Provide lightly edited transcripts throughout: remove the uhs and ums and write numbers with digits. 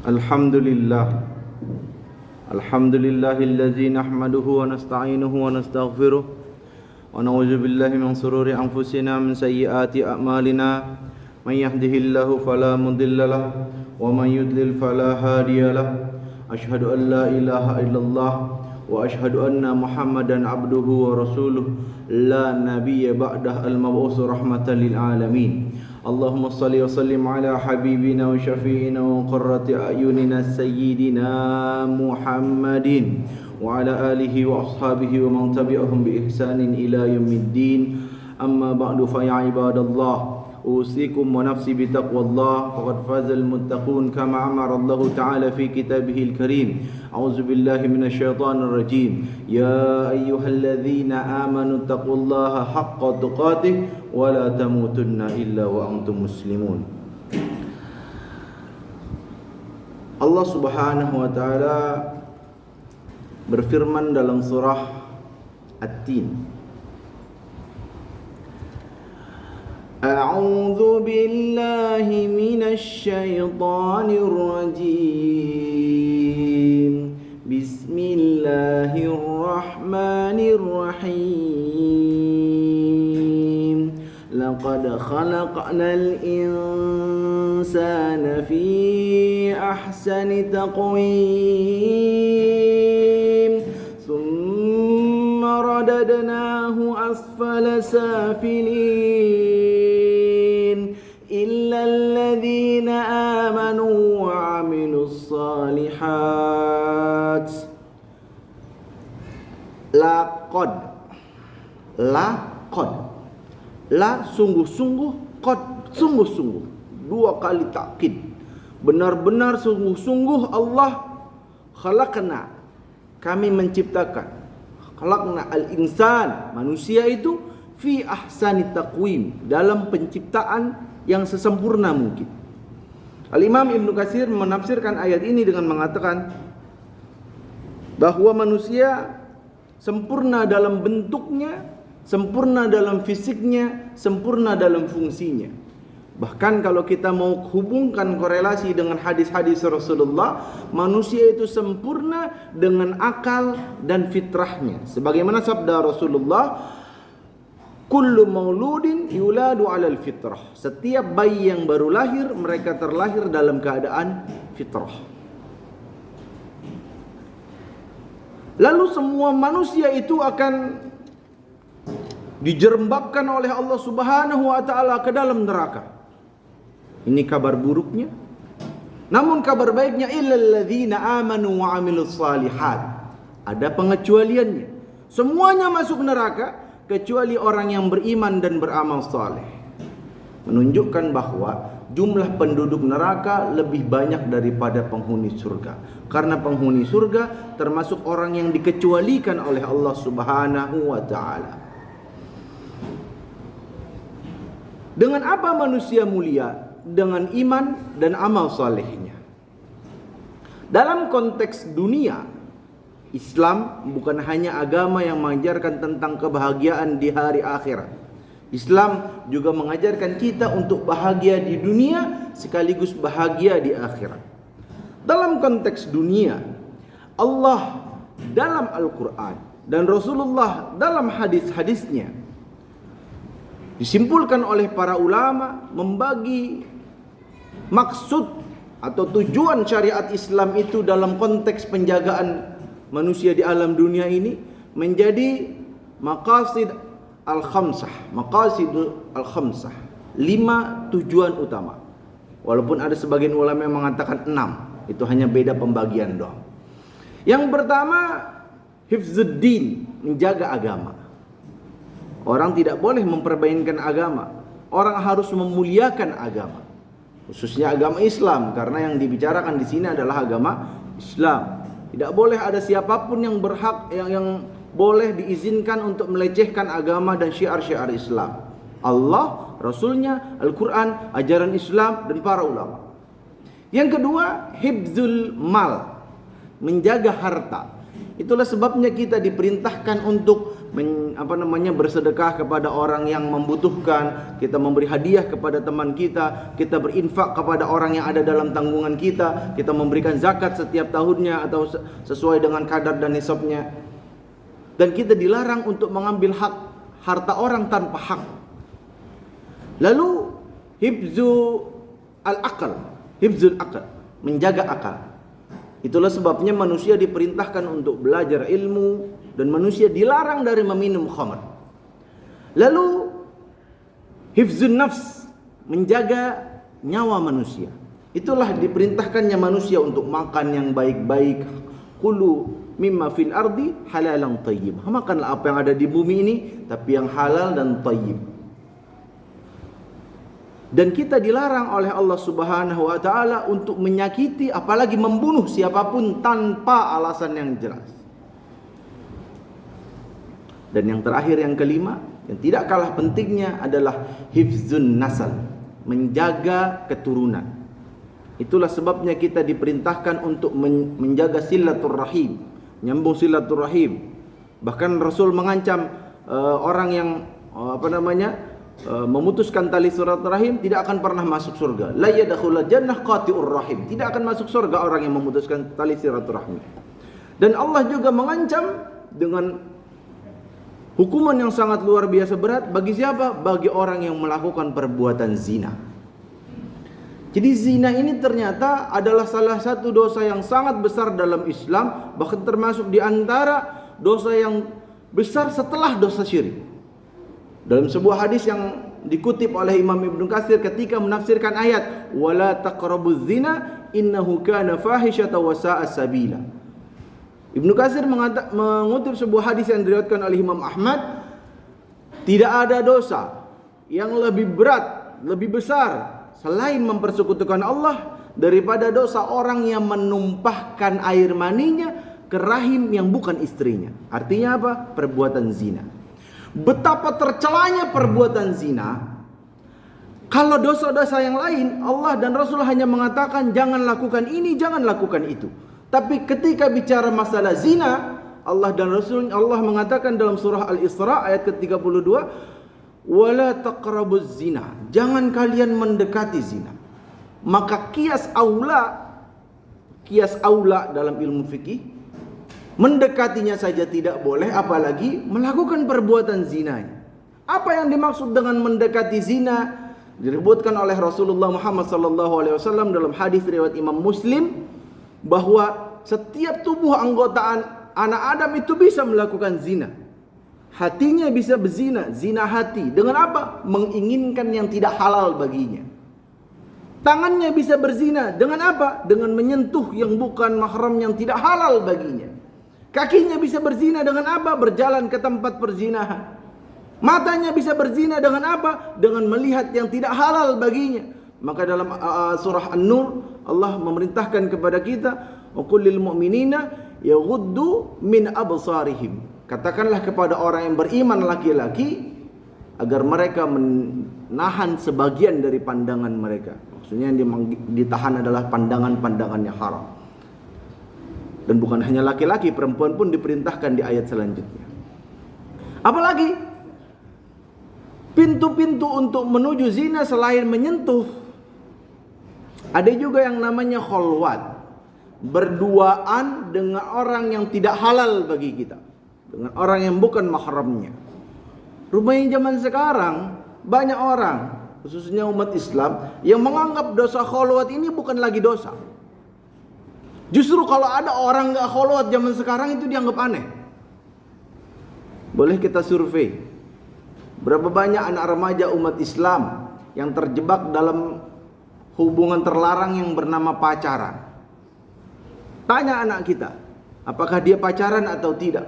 Alhamdulillah. Alhamdulillahilladzi nahmaduhu wa nasta'inuhu wa nastaghfiruh wa na'udzu billahi min shururi anfusina min sayyiati a'malina. May yahdihillahu fala mudilla lahu wa may yudlil fala hadiya lahu. Asyhadu an la ilaha illallah wa asyhadu anna Muhammadan abduhu wa rasuluh la nabiyya ba'dah al-mab'uts rahmatan lil alamin. Allahumma salli wa sallim ala habibina wa syafi'ina wa qurrati a'yunina sayyidina Muhammadin wa ala alihi wa ashabihi wa man tabi'ahum bi ihsanin ila yaumiddin. Amma ba'du, fa ya ibadallah, usikum wa nafsi bi taqwallah, faqad fazal muttaqun kama amara Allah ta'ala fi kitabihil karim. A'udzu billahi minasyaitonir rajim. Ya ayyuhalladzina amanu taqullaha haqqa tuqatih wa la tamutunna illa wa antum muslimun. Allah Subhanahu wa taala berfirman dalam surah At-Tin. A'udzu billahi minasy syaithanir rajim. Bismillahirrahmanirrahim. Laqad khalaqnal insana fi ahsani taqwim. Thumma radadnahu asfala safilin. Illa alladhina amanu wa amilus salihat. Laqad la sungguh-sungguh, qad sungguh-sungguh, dua kali takkid. Benar-benar sungguh-sungguh Allah khalaqna, kami menciptakan. Khalaqna al-insan, manusia itu fi ahsani taqwim, dalam penciptaan yang sesempurna mungkin. Al-Imam Ibnu Katsir menafsirkan ayat ini dengan mengatakan bahwa manusia sempurna dalam bentuknya, sempurna dalam fisiknya, sempurna dalam fungsinya. Bahkan kalau kita mau hubungkan korelasi dengan hadis-hadis Rasulullah, manusia itu sempurna dengan akal dan fitrahnya. Sebagaimana sabda Rasulullah, kullu mauludin yuladu alal fitrah. Setiap bayi yang baru lahir, mereka terlahir dalam keadaan fitrah. Lalu semua manusia itu akan dijerembabkan oleh Allah Subhanahu wa taala ke dalam neraka. Ini kabar buruknya. Namun kabar baiknya, illal ladzina amanu wa amilus salihat. Ada pengecualiannya. Semuanya masuk neraka kecuali orang yang beriman dan beramal saleh. Menunjukkan bahwa jumlah penduduk neraka lebih banyak daripada penghuni surga. Karena penghuni surga termasuk orang yang dikecualikan oleh Allah Subhanahu wa taala. Dengan apa manusia mulia? Dengan iman dan amal salehnya. Dalam konteks dunia, Islam bukan hanya agama yang mengajarkan tentang kebahagiaan di hari akhirat. Islam juga mengajarkan kita untuk bahagia di dunia sekaligus bahagia di akhirat. Dalam konteks dunia, Allah dalam Al-Quran dan Rasulullah dalam hadis-hadisnya, disimpulkan oleh para ulama, membagi maksud atau tujuan syariat Islam itu dalam konteks penjagaan manusia di alam dunia ini menjadi maqasid al-khamsah, maqasidul al-khamsah, 5 tujuan utama. Walaupun ada sebagian ulama yang mengatakan 6, itu hanya beda pembagian doang. Yang pertama, hifzuddin, menjaga agama. Orang tidak boleh mempermainkan agama. Orang harus memuliakan agama, khususnya agama Islam, karena yang dibicarakan di sini adalah agama Islam. Tidak boleh ada siapapun yang berhak yang boleh diizinkan untuk melecehkan agama dan syiar-syiar Islam. Allah, Rasulnya, Al-Quran, ajaran Islam, dan para ulama. Yang kedua, hibzul mal, menjaga harta. Itulah sebabnya kita diperintahkan untuk bersedekah kepada orang yang membutuhkan, kita memberi hadiah kepada teman kita, kita berinfak kepada orang yang ada dalam tanggungan kita memberikan zakat setiap tahunnya atau sesuai dengan kadar dan nisabnya. Dan kita dilarang untuk mengambil hak harta orang tanpa hak. Lalu hifzul aql, menjaga akal. Itulah sebabnya manusia diperintahkan untuk belajar ilmu dan manusia dilarang dari meminum khamr. Lalu hifzun nafs, menjaga nyawa manusia. Itulah diperintahkannya manusia untuk makan yang baik-baik. Kulu mimma fil ardi halalan thayyib. Makanlah apa yang ada di bumi ini tapi yang halal dan thayyib. Dan kita dilarang oleh Allah Subhanahu wa taala untuk menyakiti apalagi membunuh siapapun tanpa alasan yang jelas. Dan yang terakhir, yang kelima, yang tidak kalah pentingnya adalah hifzun nasal, menjaga keturunan. Itulah sebabnya kita diperintahkan untuk menjaga silaturrahim, nyambung silaturrahim. Bahkan Rasul mengancam orang yang memutuskan tali silaturahim tidak akan pernah masuk surga. La yadkhulul jannah qati'ur rahim. Tidak akan masuk surga orang yang memutuskan tali silaturahim. Dan Allah juga mengancam dengan hukuman yang sangat luar biasa berat bagi siapa? Bagi orang yang melakukan perbuatan zina. Jadi zina ini ternyata adalah salah satu dosa yang sangat besar dalam Islam, bahkan termasuk di antara dosa yang besar setelah dosa syirik. Dalam sebuah hadis yang dikutip oleh Imam Ibnu Katsir ketika menafsirkan ayat wala taqrabuz zina innahu kana fahishatan wa sa'a sabila. Ibnu Katsir mengutip sebuah hadis yang diriwayatkan oleh Imam Ahmad, tidak ada dosa yang lebih berat, lebih besar selain mempersekutukan Allah daripada dosa orang yang menumpahkan air maninya ke rahim yang bukan istrinya. Artinya apa? Perbuatan zina. Betapa tercelanya perbuatan zina. Kalau dosa-dosa yang lain Allah dan Rasul hanya mengatakan jangan lakukan ini, jangan lakukan itu. Tapi ketika bicara masalah zina, Allah dan Rasul, Allah mengatakan dalam surah Al-Isra ayat ke-32, wala taqrabuz zina, jangan kalian mendekati zina. Maka kias aula dalam ilmu fikih, mendekatinya saja tidak boleh, apalagi melakukan perbuatan zinanya. Apa yang dimaksud dengan mendekati zina disebutkan oleh Rasulullah Muhammad SAW dalam hadis riwayat Imam Muslim, bahwa setiap tubuh anggota anak Adam itu bisa melakukan zina. Hatinya bisa berzina, zina hati. Dengan apa? Menginginkan yang tidak halal baginya. Tangannya bisa berzina. Dengan apa? Dengan menyentuh yang bukan mahram yang tidak halal baginya. Kakinya bisa berzina dengan apa? Berjalan ke tempat perzinahan. Matanya bisa berzina dengan apa? Dengan melihat yang tidak halal baginya. Maka dalam surah An-Nur Allah memerintahkan kepada kita, wa qul lil mu'minina yaghuddu min absarihim. Katakanlah kepada orang yang beriman laki-laki agar mereka menahan sebagian dari pandangan mereka. Maksudnya yang ditahan adalah pandangan-pandangan yang haram. Dan bukan hanya laki-laki, perempuan pun diperintahkan di ayat selanjutnya. Apalagi pintu-pintu untuk menuju zina selain menyentuh, ada juga yang namanya kholwat, berduaan dengan orang yang tidak halal bagi kita, dengan orang yang bukan mahramnya. Rupanya zaman sekarang banyak orang, khususnya umat Islam, yang menganggap dosa kholwat ini bukan lagi dosa. Justru kalau ada orang gak kholwat zaman sekarang itu dianggap aneh. Boleh kita survei berapa banyak anak remaja umat Islam yang terjebak dalam hubungan terlarang yang bernama pacaran. Tanya anak kita, apakah dia pacaran atau tidak?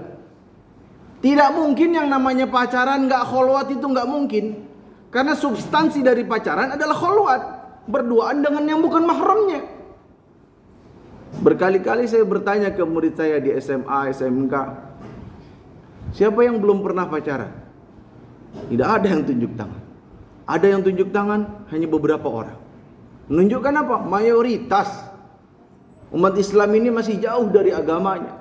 Tidak mungkin yang namanya pacaran gak kholwat, itu gak mungkin. Karena substansi dari pacaran adalah kholwat, berduaan dengan yang bukan mahramnya. Berkali-kali saya bertanya ke murid saya di SMA, SMK, siapa yang belum pernah pacaran? Tidak ada yang tunjuk tangan. Ada yang tunjuk tangan hanya beberapa orang. Menunjukkan apa? Mayoritas umat Islam ini masih jauh dari agamanya.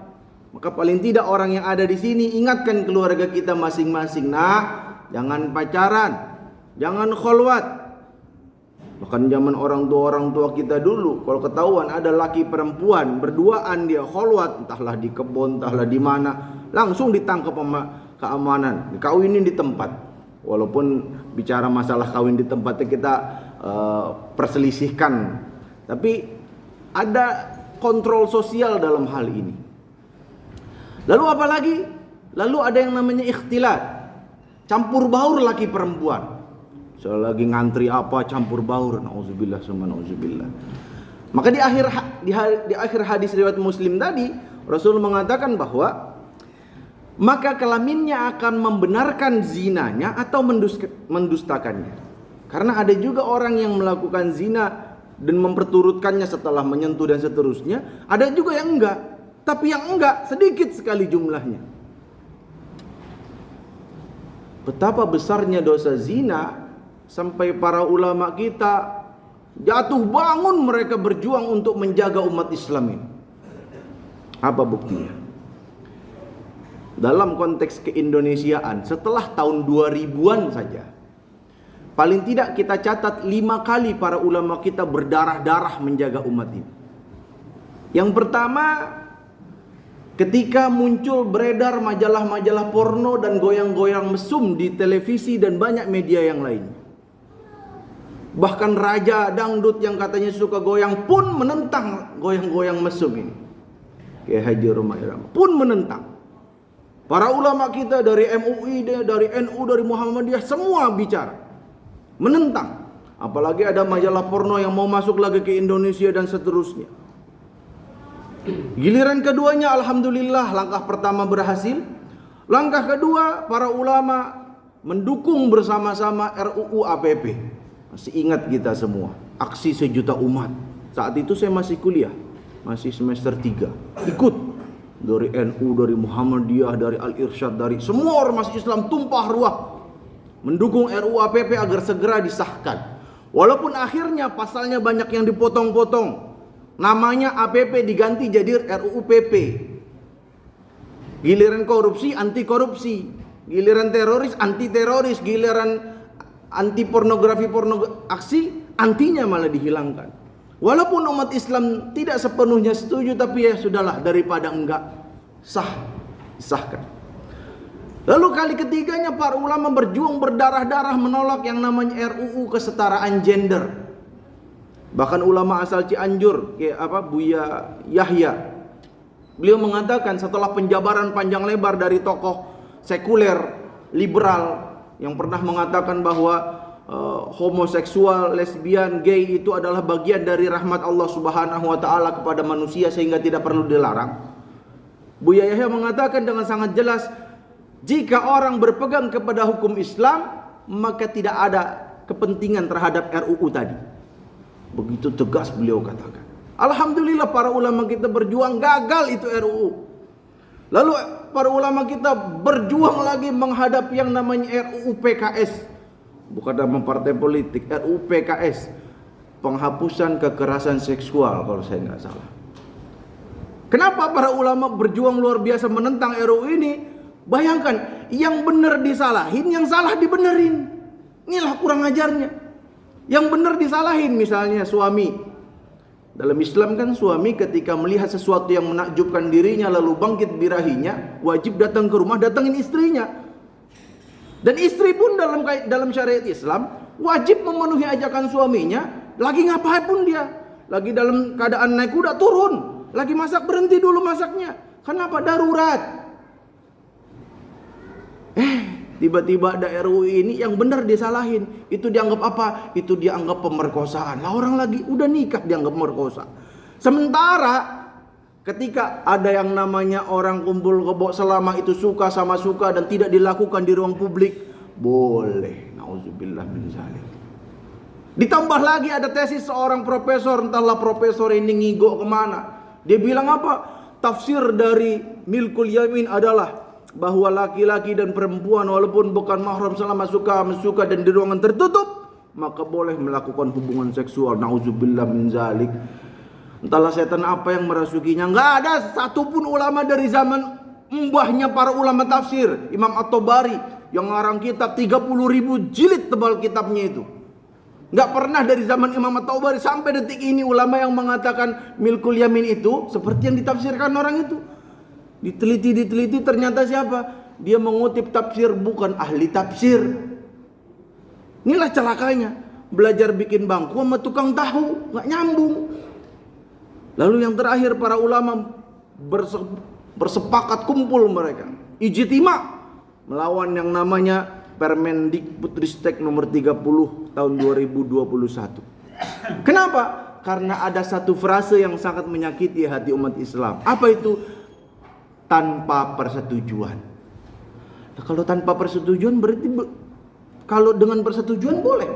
Maka paling tidak orang yang ada di sini ingatkan keluarga kita masing-masing, nak, jangan pacaran, jangan kholwat. Bahkan zaman orang tua kita dulu, kalau ketahuan ada laki perempuan berduaan dia kholwat, entahlah di kebun, entahlah di mana, langsung ditangkap sama keamanan, dikawinin di tempat. Walaupun bicara masalah kawin di tempatnya kita perselisihkan, tapi ada kontrol sosial dalam hal ini. Lalu apa lagi? Lalu ada yang namanya ikhtilat, campur baur laki perempuan. Saya lagi ngantri apa campur baur, nauzubillah summa nauzubillah. Maka di akhir hadis riwayat Muslim tadi, Rasul mengatakan bahwa maka kelaminnya akan membenarkan zinanya atau mendustakannya. Karena ada juga orang yang melakukan zina dan memperturutkannya setelah menyentuh dan seterusnya. Ada juga yang enggak, tapi yang enggak sedikit sekali jumlahnya. Betapa besarnya dosa zina sampai para ulama kita jatuh bangun mereka berjuang untuk menjaga umat Islam ini. Apa buktinya? Dalam konteks keindonesiaan, setelah tahun 2000-an saja, paling tidak kita catat 5 kali para ulama kita berdarah-darah menjaga umat ini. Yang pertama, ketika muncul beredar majalah-majalah porno dan goyang-goyang mesum di televisi dan banyak media yang lainnya. Bahkan raja dangdut yang katanya suka goyang pun menentang goyang-goyang mesum ini. Kiai Haji Roma Irama pun menentang. Para ulama kita dari MUI, dari NU, dari Muhammadiyah semua bicara menentang. Apalagi ada majalah porno yang mau masuk lagi ke Indonesia dan seterusnya. Giliran keduanya alhamdulillah langkah pertama berhasil. Langkah kedua para ulama mendukung bersama-sama RUU APP. Masih ingat kita semua, aksi 1 juta umat. Saat itu saya masih kuliah, masih semester 3. Ikut dari NU, dari Muhammadiyah, dari Al-Irsyad, dari semua ormas Islam tumpah ruah mendukung RUU APP agar segera disahkan. Walaupun akhirnya pasalnya banyak yang dipotong-potong. Namanya APP diganti jadi RUU PP. Giliran korupsi anti korupsi, giliran teroris anti teroris, giliran anti pornografi aksi antinya malah dihilangkan. Walaupun umat Islam tidak sepenuhnya setuju, tapi ya sudahlah, daripada enggak sahkan. Lalu kali ketiganya para ulama berjuang berdarah-darah menolak yang namanya RUU kesetaraan gender. Bahkan ulama asal Cianjur, Buya Yahya, beliau mengatakan setelah penjabaran panjang lebar dari tokoh sekuler liberal yang pernah mengatakan bahwa homoseksual, lesbian, gay itu adalah bagian dari rahmat Allah Subhanahu wa taala kepada manusia sehingga tidak perlu dilarang. Buya Yahya mengatakan dengan sangat jelas, jika orang berpegang kepada hukum Islam, maka tidak ada kepentingan terhadap RUU tadi. Begitu tegas beliau katakan. Alhamdulillah para ulama kita berjuang, gagal itu RUU. Lalu para ulama kita berjuang lagi menghadapi yang namanya RUU PKS. Bukan nama partai politik, RUU PKS, penghapusan kekerasan seksual kalau saya nggak salah. Kenapa para ulama berjuang luar biasa menentang RUU ini? Bayangkan, yang benar disalahin, yang salah dibenerin. Inilah kurang ajarnya. Yang benar disalahin, misalnya suami. Dalam Islam kan suami ketika melihat sesuatu yang menakjubkan dirinya lalu bangkit birahinya, wajib datang ke rumah, datangin istrinya. Dan istri pun dalam syariat Islam wajib memenuhi ajakan suaminya. Lagi ngapain pun dia, lagi dalam keadaan naik kuda turun, lagi masak berhenti dulu masaknya. Kenapa? Darurat. Tiba-tiba ada RUU ini yang benar disalahin. Itu dianggap apa? Itu dianggap pemerkosaan. Lah orang lagi udah nikah dianggap merkosa. Sementara ketika ada yang namanya orang kumpul kebo selama itu suka sama suka dan tidak dilakukan di ruang publik, boleh. Nauzubillah min zalik. Ditambah lagi ada tesis seorang profesor, entahlah profesor ini ngigo kemana. Dia bilang apa? Tafsir dari milkul yamin adalah bahwa laki-laki dan perempuan walaupun bukan mahram selama suka dan di ruangan tertutup, maka boleh melakukan hubungan seksual. Nauzubillah min zalik. Entahlah setan apa yang merasukinya. Nggak ada satupun ulama dari zaman mbahnya para ulama tafsir, Imam At-Tabari, yang ngarang kitab 30.000 jilid tebal kitabnya itu. Nggak pernah dari zaman Imam At-Tabari sampai detik ini ulama yang mengatakan milkul yamin itu seperti yang ditafsirkan orang itu. Diteliti ternyata siapa? Dia mengutip tafsir bukan ahli tafsir. Inilah celakanya. Belajar bikin bangku sama tukang tahu, nggak nyambung. Lalu yang terakhir, para ulama bersepakat, kumpul mereka ijtima melawan yang namanya Permendikbudristek nomor 30 tahun 2021. Kenapa? Karena ada satu frase yang sangat menyakiti hati umat Islam. Apa itu? Tanpa persetujuan. Nah, kalau tanpa persetujuan berarti kalau dengan persetujuan boleh.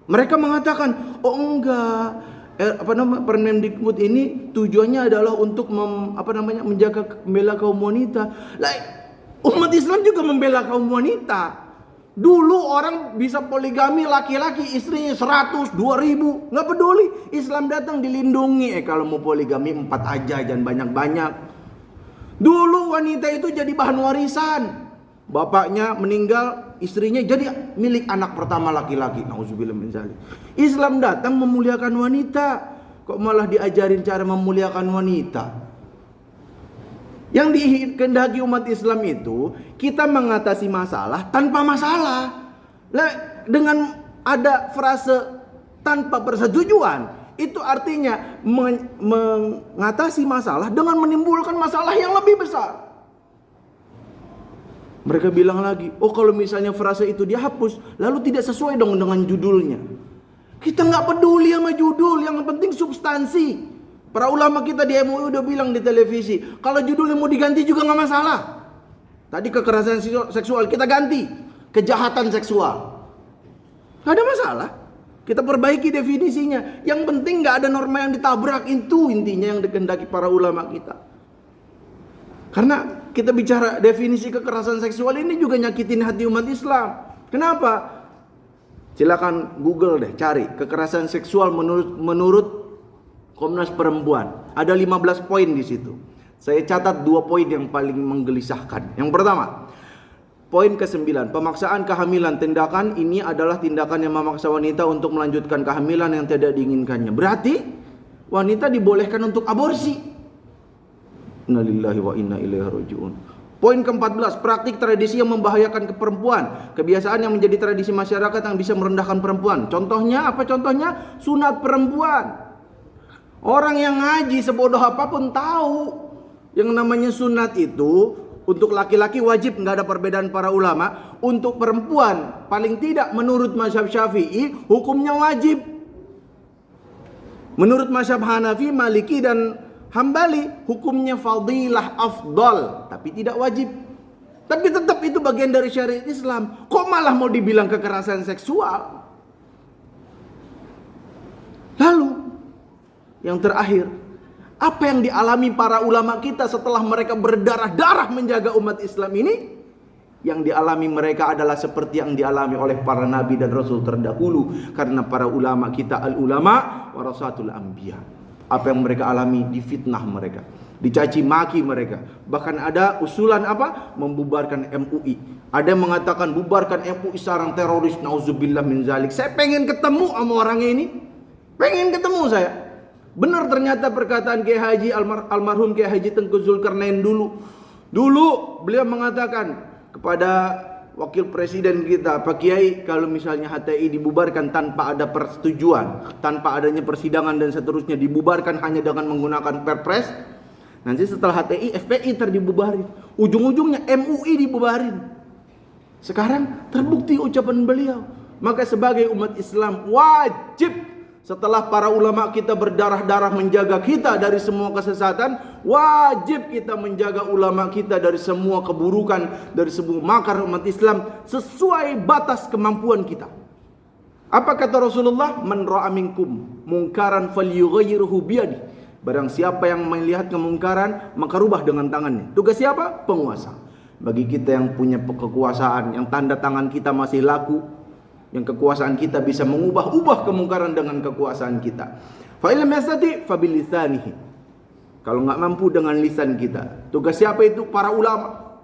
Mereka mengatakan, oh enggak, Permendikbud ini tujuannya adalah untuk menjaga, membela kaum wanita. Lah, umat Islam juga membela kaum wanita. Dulu orang bisa poligami, laki-laki istrinya 100, 2000, nggak peduli. Islam datang dilindungi. Kalau mau poligami 4 aja, jangan banyak-banyak. Dulu wanita itu jadi bahan warisan. Bapaknya meninggal, istrinya jadi milik anak pertama laki-laki. Nauzubillah min dzalik. Islam datang memuliakan wanita. Kok malah diajarin cara memuliakan wanita? Yang dikehendaki umat Islam itu kita mengatasi masalah tanpa masalah. Dengan ada frase tanpa persetujuan, itu artinya mengatasi masalah dengan menimbulkan masalah yang lebih besar. Mereka bilang lagi, oh kalau misalnya frase itu dihapus, lalu tidak sesuai dong dengan judulnya. Kita nggak peduli sama judul, yang penting substansi. Para ulama kita di MUI udah bilang di televisi, kalau judulnya mau diganti juga nggak masalah. Tadi kekerasan seksual kita ganti kejahatan seksual, nggak ada masalah. Kita perbaiki definisinya. Yang penting nggak ada norma yang ditabrak, itu intinya yang dikehendaki para ulama kita. Karena kita bicara definisi kekerasan seksual ini juga nyakitin hati umat Islam. Kenapa? Silakan Google deh, cari kekerasan seksual menurut Komnas Perempuan. Ada 15 poin di situ. Saya catat 2 poin yang paling menggelisahkan. Yang pertama, poin ke-9, pemaksaan kehamilan. Tindakan ini adalah tindakan yang memaksa wanita untuk melanjutkan kehamilan yang tidak diinginkannya. Berarti wanita dibolehkan untuk aborsi. Innalillahi wa inna ilaihi raji'un. Poin ke-14, praktik tradisi yang membahayakan ke perempuan. Kebiasaan yang menjadi tradisi masyarakat yang bisa merendahkan perempuan. Contohnya apa? Contohnya sunat perempuan. Orang yang ngaji sebodoh apapun tahu yang namanya sunat itu untuk laki-laki wajib, nggak ada perbedaan para ulama. Untuk perempuan paling tidak menurut mazhab Syafi'i hukumnya wajib. Menurut mazhab Hanafi, Maliki dan Hambali hukumnya fadilah, afdal, tapi tidak wajib. Tapi tetap itu bagian dari syariat Islam. Kok malah mau dibilang kekerasan seksual? Lalu yang terakhir, apa yang dialami para ulama kita setelah mereka berdarah-darah menjaga umat Islam ini? Yang dialami mereka adalah seperti yang dialami oleh para nabi dan rasul terdahulu. Karena para ulama kita al-ulama warasatul anbiya. Apa yang mereka alami, difitnah mereka, dicaci maki mereka. Bahkan ada usulan apa? Membubarkan MUI. Ada yang mengatakan bubarkan MUI, sarang teroris. Nauzubillah min zalik. Saya pengen ketemu sama orangnya ini. Pengen ketemu saya. Benar ternyata perkataan Kiai Haji almarhum Kiai Haji Tengku Zulkarnain dulu. Dulu beliau mengatakan kepada wakil presiden kita, Pak Kiai, kalau misalnya HTI dibubarkan tanpa ada persetujuan, tanpa adanya persidangan dan seterusnya, dibubarkan hanya dengan menggunakan perpres, nanti setelah HTI, FPI terdibubarin, ujung-ujungnya MUI dibubarin. Sekarang terbukti ucapan beliau. Maka sebagai umat Islam wajib, setelah para ulama kita berdarah-darah menjaga kita dari semua kesesatan, wajib kita menjaga ulama kita dari semua keburukan, dari semua makar umat Islam sesuai batas kemampuan kita. Apa kata Rasulullah? Man ra'a minkum mungkaran falyughayyirhu biyadi. Barang siapa yang melihat kemungkaran, maka rubah dengan tangannya. Tugas siapa? Penguasa. Bagi kita yang punya kekuasaan, yang tanda tangan kita masih laku, yang kekuasaan kita bisa mengubah-ubah kemungkaran dengan kekuasaan kita, Fa illam yastati fa bilisanihi. Kalau enggak mampu dengan lisan kita. Tugas siapa itu? Para ulama.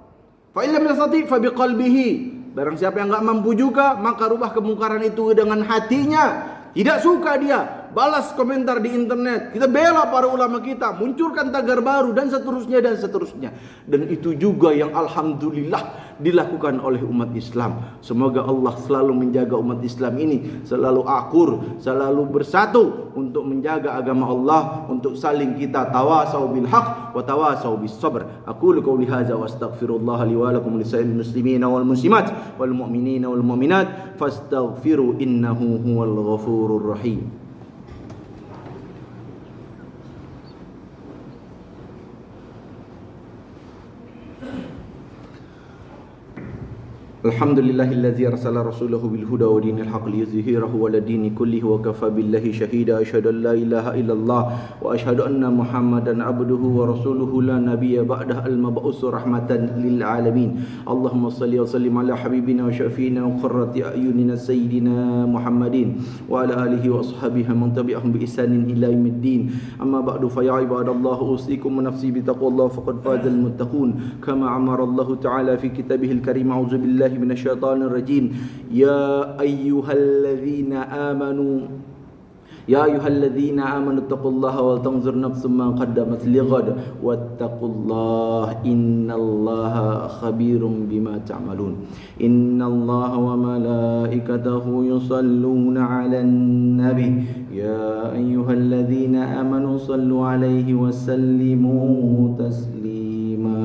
Fa illam yastati fa biqalbihi. Barang siapa yang enggak mampu juga, maka rubah kemungkaran itu dengan hatinya. Tidak suka dia, balas komentar di internet. Kita bela para ulama kita, munculkan tagar baru dan seterusnya dan seterusnya. Dan itu juga yang alhamdulillah dilakukan oleh umat Islam. Semoga Allah selalu menjaga umat Islam ini selalu akur, selalu bersatu untuk menjaga agama Allah, untuk saling kita tawasau bil haq wa tawasau bis sabr. Aqulu qouli hadza wa astaghfirullah li wa lakum lisa'il muslimina wal muslimat wal mu'minina wal mu'minat fastaghfiru innahu huwal ghafurur rahim. Alhamdulillahilladzi arsala rasulahu bil huda wa dinil haqq liyuzhirahu 'ala dini kullihi wa kafa billahi shahida. Asyhadu an la ilaha illallah wa asyhadu anna Muhammadan abduhu wa rasuluhu la nabiyya ba'dahu al-mab'us rahmatan lil alamin. Allahumma shalli wa sallim ala habibina wa syafiina wa qurrati a'yunina sayyidina Muhammadin wa ala alihi wa ashabihi man tabi'ahum bi ihsanin ila yaumiddin. Amma ba'du fa ya ibadallah usikum wa nafsi bi taqwallah faqad fazal muttaqun kama amara Allah ta'ala fi kitabihil karim. A'udzu billahi minasyaitonir rajim. Ya ayyuhalladzina amanu taqullaha wal tanzur nafsum ma qaddamat lighad wattaqullaha innallaha khabirum bima ta'malun. Innallaha wa malaikatahu yusalluna 'alan nabi ya ayyuhalladzina amanu sallu 'alaihi wa sallimu taslima.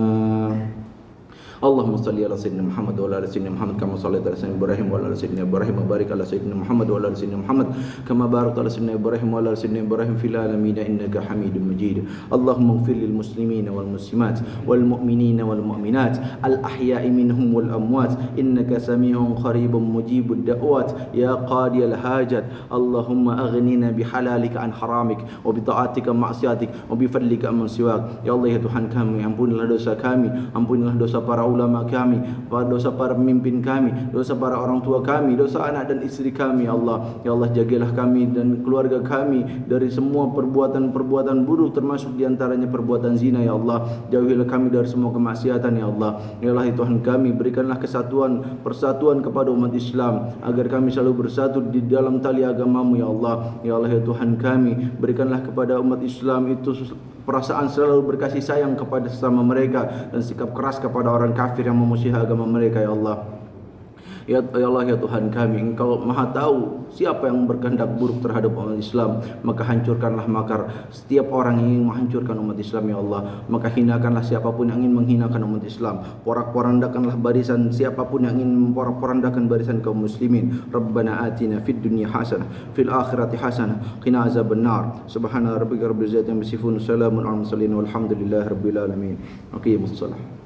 Allahumma salli ala sayyidina Muhammad wa ala sayyidina Muhammad kama shallaita ala sayyidina Ibrahim wa ala sayyidina Ibrahim wa barik ala sayyidina Muhammad wa ala sayyidina Muhammad kama barakta ala sayyidina Ibrahim wa ala sayyidina Ibrahim fil alamin innaka Hamidum Majid. Allahumma ighfir lil muslimina wal muslimat wal mu'minina wal mu'minat al ahya'i minhum wal amwat innaka sami'un qaribun mujibud da'wat ya qadiyal hajat. Allahumma aghnina bihalalika an haramik wa bi ta'atika ma'siyatik wa bi fadlika amman siwak. Ya Allah ya Tuhan kami, ampunilah dosa kami, ampunilah dosa para ulama kami, dosa para pemimpin kami, dosa para orang tua kami, dosa anak dan istri kami. Ya Allah, ya Allah jagalah kami dan keluarga kami dari semua perbuatan-perbuatan buruk, termasuk diantaranya perbuatan zina. Ya Allah, jauhilah kami dari semua kemaksiatan. Ya Allah, ya Allah Tuhan kami, berikanlah persatuan kepada umat Islam agar kami selalu bersatu di dalam tali agamamu. Ya Allah, ya Allah ya Tuhan kami, berikanlah kepada umat Islam itu perasaan selalu berkasih sayang kepada sesama mereka dan sikap keras kepada orang kafir yang memusuhi agama mereka. Ya Allah, ya Allah ya Tuhan kami, Engkau Maha tahu siapa yang berkehendak buruk terhadap umat Islam, maka hancurkanlah makar setiap orang yang ingin menghancurkan umat Islam. Ya Allah, maka hinakanlah siapapun yang ingin menghinakan umat Islam, porak-porandakanlah barisan siapapun yang ingin memporak-porandakan barisan kaum muslimin. Rabbana atina fid dunya hasanah fil akhirati hasanah qina azabannar. Subhana rabbika rabbil izzati amma yasifun, salamun alal mursalin walhamdulillahi rabbil alamin. Aqimus shalah.